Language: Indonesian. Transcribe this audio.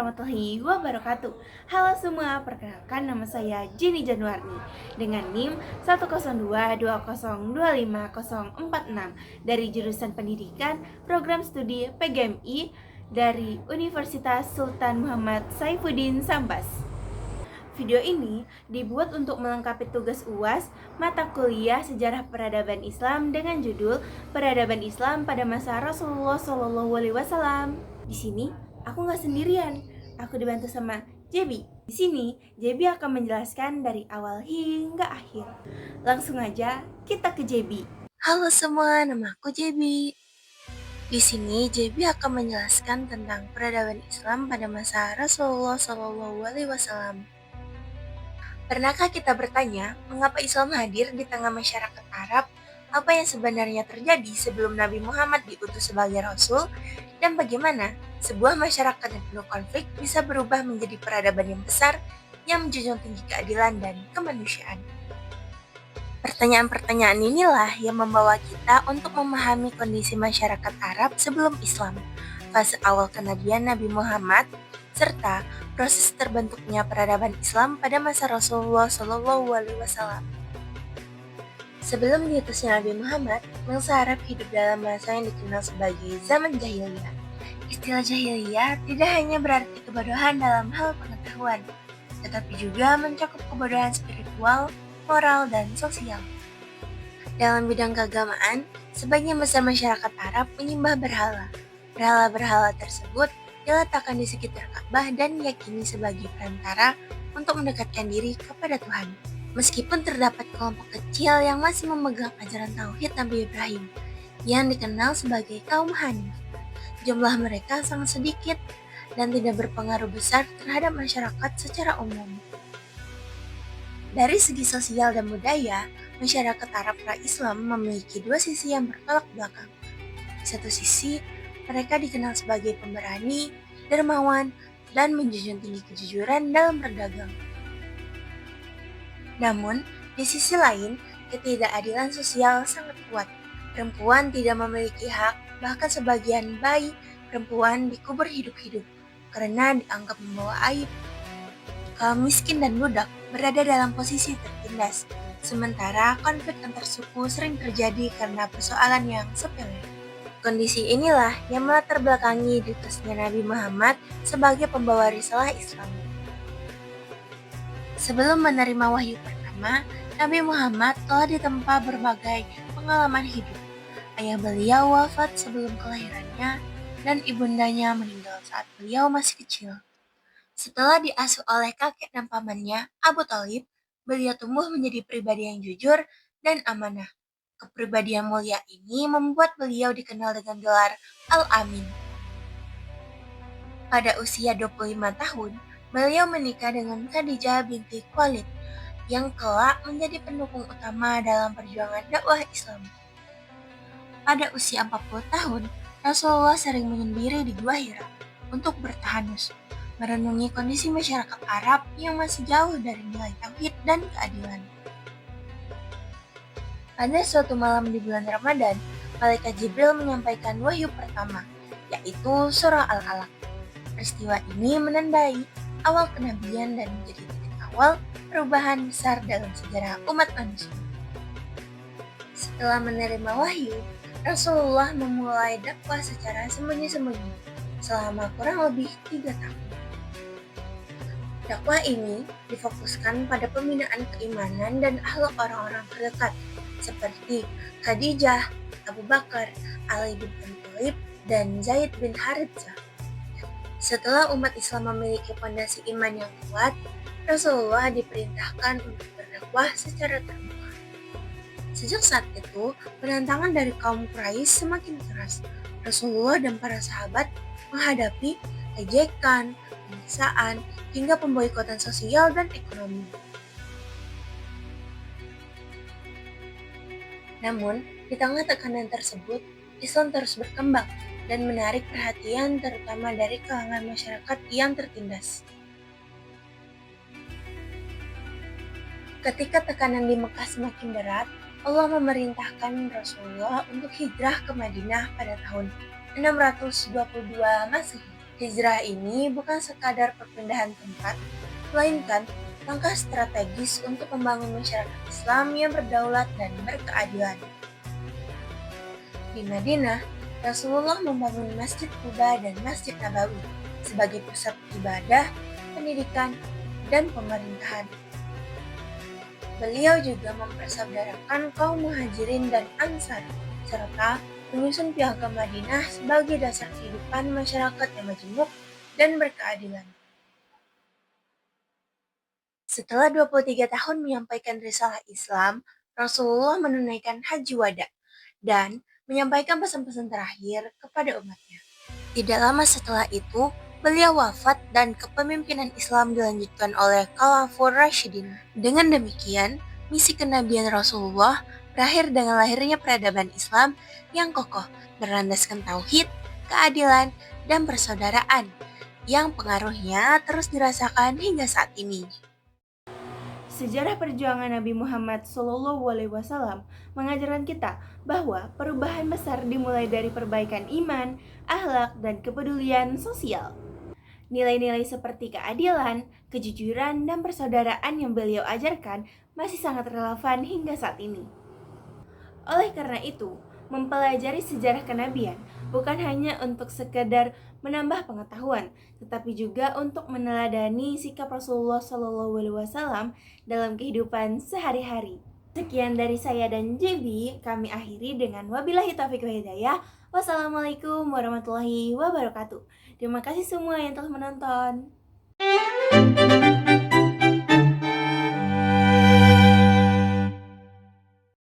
warahmatullahi wabarakatuh. Halo semua, perkenalkan nama saya Jenny Januarni dengan NIM 10220250046 dari jurusan Pendidikan Program Studi PGMI dari Universitas Sultan Muhammad Saifuddin Sambas. Video ini dibuat untuk melengkapi tugas UAS mata kuliah Sejarah Peradaban Islam dengan judul Peradaban Islam pada masa Rasulullah SAW. Di sini aku nggak sendirian, aku dibantu sama Jebi. Di sini Jebi akan menjelaskan dari awal hingga akhir. Langsung aja kita ke Jebi. Halo semua, nama aku Jebi. Di sini Jebi akan menjelaskan tentang peradaban Islam pada masa Rasulullah SAW. Pernahkah kita bertanya, mengapa Islam hadir di tengah masyarakat Arab? Apa yang sebenarnya terjadi sebelum Nabi Muhammad diutus sebagai Rasul? Dan bagaimana sebuah masyarakat yang penuh konflik bisa berubah menjadi peradaban yang besar yang menjunjung tinggi keadilan dan kemanusiaan? Pertanyaan-pertanyaan inilah yang membawa kita untuk memahami kondisi masyarakat Arab sebelum Islam, fase awal kenabian Nabi Muhammad, serta proses terbentuknya peradaban Islam pada masa Rasulullah SAW. Sebelum diutusnya Nabi Muhammad, bangsa Arab hidup dalam masa yang dikenal sebagai zaman jahiliyah. Istilah jahiliyah tidak hanya berarti kebodohan dalam hal pengetahuan, tetapi juga mencakup kebodohan spiritual, moral, dan sosial. Dalam bidang keagamaan, sebagian besar masyarakat Arab menyembah berhala. Berhala-berhala tersebut diletakkan di sekitar Ka'bah dan diyakini sebagai perantara untuk mendekatkan diri kepada Tuhan. Meskipun terdapat kelompok kecil yang masih memegang ajaran tauhid Nabi Ibrahim, yang dikenal sebagai kaum Hanif, jumlah mereka sangat sedikit dan tidak berpengaruh besar terhadap masyarakat secara umum. Dari segi sosial dan budaya, masyarakat Arab pra-Islam memiliki dua sisi yang bertolak belakang. Di satu sisi, mereka dikenal sebagai pemberani, dermawan, dan menjunjung tinggi kejujuran dalam berdagang. Namun, di sisi lain, ketidakadilan sosial sangat kuat. Perempuan tidak memiliki hak, bahkan sebagian bayi perempuan dikubur hidup-hidup karena dianggap membawa aib. Kaum miskin dan budak berada dalam posisi tertindas, sementara konflik antar suku sering terjadi karena persoalan yang sepele. Kondisi inilah yang melatar belakangi diutusnya Nabi Muhammad sebagai pembawa risalah Islam. Sebelum menerima wahyu pertama, Nabi Muhammad telah ditempa berbagai pengalaman hidup. Ayah beliau wafat sebelum kelahirannya dan ibundanya meninggal saat beliau masih kecil. Setelah diasuh oleh kakek dan pamannya, Abu Thalib, beliau tumbuh menjadi pribadi yang jujur dan amanah. Kepribadian mulia ini membuat beliau dikenal dengan gelar Al-Amin. Pada usia 25 tahun, beliau menikah dengan Khadijah binti Khuwailid, yang kelak menjadi pendukung utama dalam perjuangan dakwah Islam. Pada usia 40 tahun, Rasulullah sering menyendiri di Gua Hira untuk bertahanus, merenungi kondisi masyarakat Arab yang masih jauh dari nilai tauhid dan keadilan. Pada suatu malam di bulan Ramadan, Malaikat Jibril menyampaikan wahyu pertama, yaitu surah Al-Alaq. Peristiwa ini menandai awal kenabian dan menjadi titik awal perubahan besar dalam sejarah umat manusia. Setelah menerima wahyu, Rasulullah memulai dakwah secara sembunyi-sembunyi selama kurang lebih 3 tahun. Dakwah ini difokuskan pada pembinaan keimanan dan akhlak orang-orang terdekat seperti Khadijah, Abu Bakar, Ali bin Abi Thalib, dan Zaid bin Harithah. Setelah umat Islam memiliki fondasi iman yang kuat, Rasulullah diperintahkan untuk berdakwah secara terbuka. Sejak saat itu, penentangan dari kaum Quraisy semakin keras. Rasulullah dan para sahabat menghadapi ejekan, penyiksaan, hingga pemboikotan sosial dan ekonomi. Namun, di tengah tekanan tersebut, Islam terus berkembang dan menarik perhatian terutama dari kalangan masyarakat yang tertindas. Ketika tekanan di Mekah semakin berat, Allah memerintahkan Rasulullah untuk hijrah ke Madinah pada tahun 622 Masehi. Hijrah ini bukan sekadar perpindahan tempat, melainkan langkah strategis untuk membangun masyarakat Islam yang berdaulat dan berkeadilan. Di Madinah, Rasulullah membangun Masjid Quba dan Masjid Nabawi sebagai pusat ibadah, pendidikan, dan pemerintahan. Beliau juga mempersaudarakan kaum Muhajirin dan Ansar, serta menyusun Piagam Madinah sebagai dasar kehidupan masyarakat yang majemuk dan berkeadilan. Setelah 23 tahun menyampaikan risalah Islam, Rasulullah menunaikan Haji Wada dan menyampaikan pesan-pesan terakhir kepada umatnya. Tidak lama setelah itu, beliau wafat dan kepemimpinan Islam dilanjutkan oleh Khalafur Rasyidin. Dengan demikian, misi kenabian Rasulullah berakhir dengan lahirnya peradaban Islam yang kokoh, berlandaskan tauhid, keadilan, dan persaudaraan, yang pengaruhnya terus dirasakan hingga saat ini. Sejarah perjuangan Nabi Muhammad SAW mengajarkan kita bahwa perubahan besar dimulai dari perbaikan iman, akhlak, dan kepedulian sosial. Nilai-nilai seperti keadilan, kejujuran, dan persaudaraan yang beliau ajarkan masih sangat relevan hingga saat ini. Oleh karena itu, mempelajari sejarah kenabian bukan hanya untuk sekedar menambah pengetahuan, tetapi juga untuk meneladani sikap Rasulullah SAW dalam kehidupan sehari-hari. Sekian dari saya dan JB, kami akhiri dengan wabillahi taufiq wal hidayah. Wassalamualaikum warahmatullahi wabarakatuh. Terima kasih semua yang telah menonton.